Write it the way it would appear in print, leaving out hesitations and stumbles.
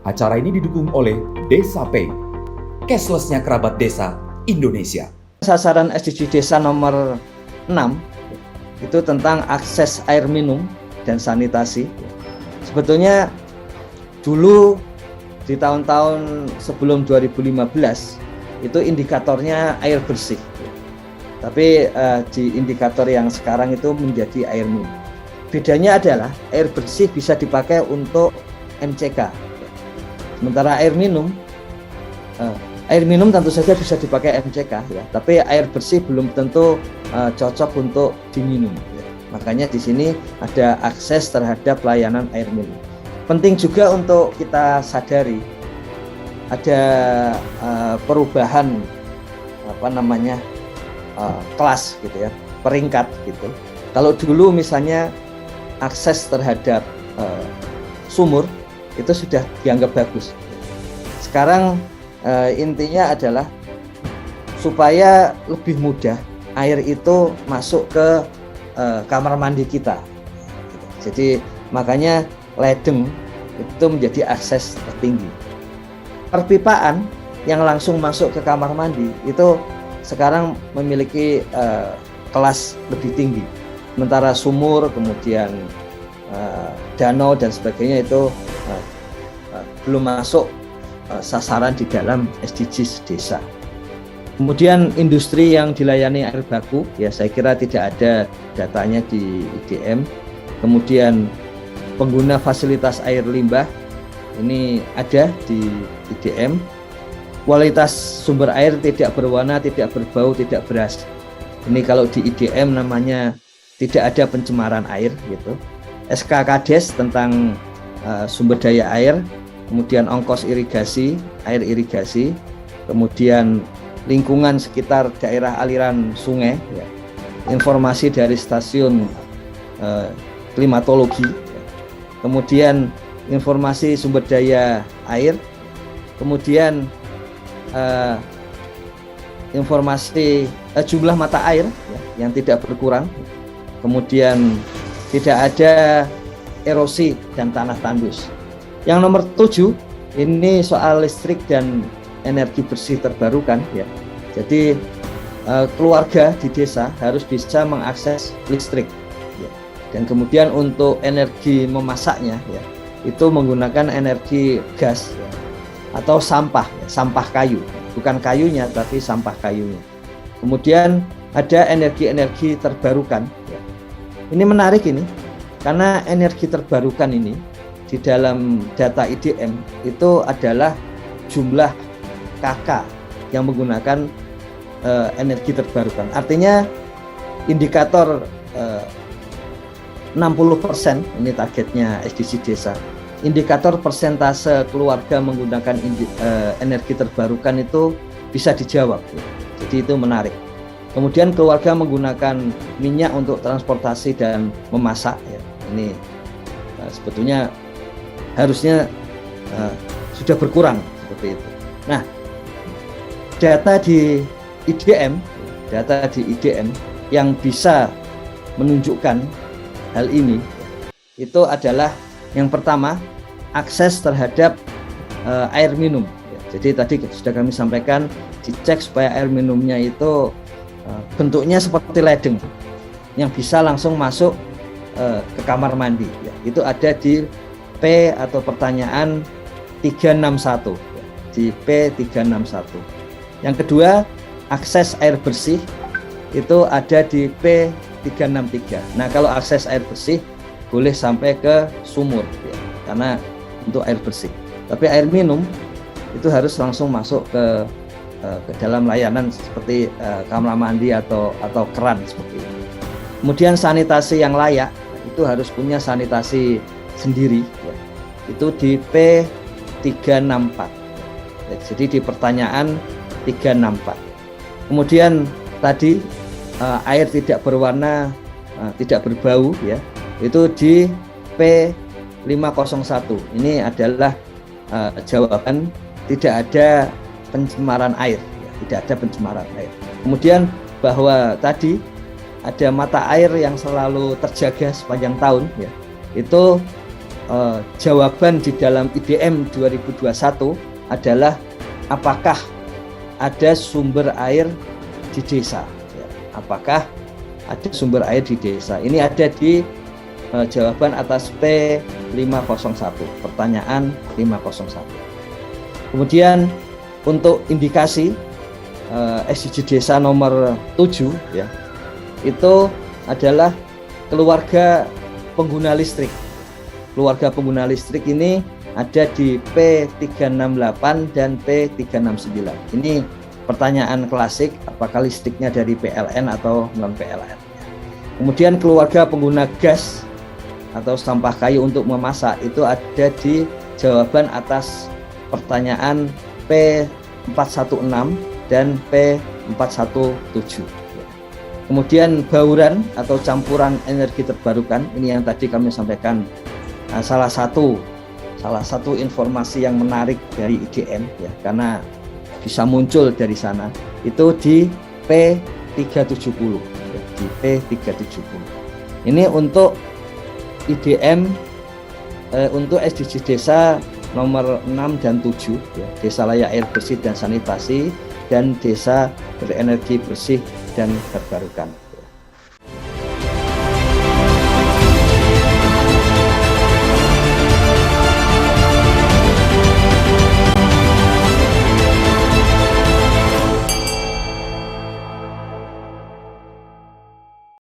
Acara ini didukung oleh Desa Pay, cashless-nya kerabat desa Indonesia. Sasaran SDG Desa nomor 6 itu tentang akses air minum dan sanitasi. Sebetulnya dulu di tahun-tahun sebelum 2015 itu indikatornya air bersih. Tapi di indikator yang sekarang itu menjadi air minum. Bedanya adalah air bersih bisa dipakai untuk MCK. Sementara air minum tentu saja bisa dipakai MCK ya, tapi air bersih belum tentu cocok untuk diminum. Ya. Makanya di sini ada akses terhadap layanan air minum. Penting juga untuk kita sadari ada perubahan kelas gitu ya, peringkat gitu. Kalau dulu misalnya akses terhadap sumur itu sudah dianggap bagus. Sekarang intinya adalah supaya lebih mudah air itu masuk ke kamar mandi kita. Jadi makanya ledeng itu menjadi akses tertinggi. Perpipaan yang langsung masuk ke kamar mandi itu sekarang memiliki kelas lebih tinggi. Sementara sumur, kemudian danau dan sebagainya itu belum masuk sasaran di dalam SDGs desa. Kemudian industri yang dilayani air baku, ya saya kira tidak ada datanya di IDM. Kemudian pengguna fasilitas air limbah, ini ada di IDM. Kualitas sumber air tidak berwarna, tidak berbau, tidak beras. Ini kalau di IDM namanya tidak ada pencemaran air gitu. SK Kades tentang sumber daya air, kemudian ongkos irigasi, air irigasi, kemudian lingkungan sekitar daerah aliran sungai, ya. Informasi dari stasiun klimatologi, ya. Kemudian informasi sumber daya air, kemudian informasi jumlah mata air ya, yang tidak berkurang, kemudian tidak ada erosi dan tanah tandus. Yang nomor 7 ini soal listrik dan energi bersih terbarukan ya. Jadi keluarga di desa harus bisa mengakses listrik ya. Dan kemudian untuk energi memasaknya ya, itu menggunakan energi gas ya, atau sampah ya, sampah kayu, bukan kayunya tapi sampah kayunya. Kemudian ada energi-energi terbarukan ya. Ini menarik ini karena energi terbarukan ini di dalam data IDM itu adalah jumlah KK yang menggunakan energi terbarukan. Artinya indikator 60% ini targetnya SDG desa. Indikator persentase keluarga menggunakan energi terbarukan itu bisa dijawab. Jadi itu menarik. Kemudian keluarga menggunakan minyak untuk transportasi dan memasak. Ya. Ini sebetulnya harusnya sudah berkurang seperti itu. Nah, data di IDM yang bisa menunjukkan hal ini itu adalah yang pertama akses terhadap air minum. Jadi tadi sudah kami sampaikan dicek supaya air minumnya itu bentuknya seperti ledeng yang bisa langsung masuk ke kamar mandi. Ya. Itu ada di P atau pertanyaan 361 di P361. Yang kedua, akses air bersih itu ada di P363. Nah, kalau akses air bersih boleh sampai ke sumur ya, karena untuk air bersih. Tapi air minum itu harus langsung masuk ke dalam layanan seperti kamar mandi atau keran seperti itu. Kemudian sanitasi yang layak itu harus punya sanitasi sendiri ya. Itu di P364. Ya, jadi di pertanyaan 364. Kemudian tadi air tidak berwarna, tidak berbau ya. Itu di P501. Ini adalah jawaban tidak ada pencemaran air ya, tidak ada pencemaran air. Kemudian bahwa tadi ada mata air yang selalu terjaga sepanjang tahun ya. Itu jawaban di dalam IDM 2021 adalah apakah ada sumber air di desa. Ya, apakah ada sumber air di desa? Ini ada di jawaban atas P501, pertanyaan 501. Kemudian untuk indikasi SDG desa nomor 7 ya, itu adalah keluarga pengguna listrik. Keluarga pengguna listrik ini ada di P368 dan P369. Ini pertanyaan klasik, apakah listriknya dari PLN atau non PLN. Kemudian keluarga pengguna gas atau sampah kayu untuk memasak itu ada di jawaban atas pertanyaan P416 dan P417. Kemudian bauran atau campuran energi terbarukan, ini yang tadi kami sampaikan, salah satu informasi yang menarik dari IDM ya, karena bisa muncul dari sana, itu di P370 ya, di P370. Ini untuk IDM untuk SDG desa nomor 6 dan 7 ya, desa layak air bersih dan sanitasi dan desa berenergi bersih dan terbarukan.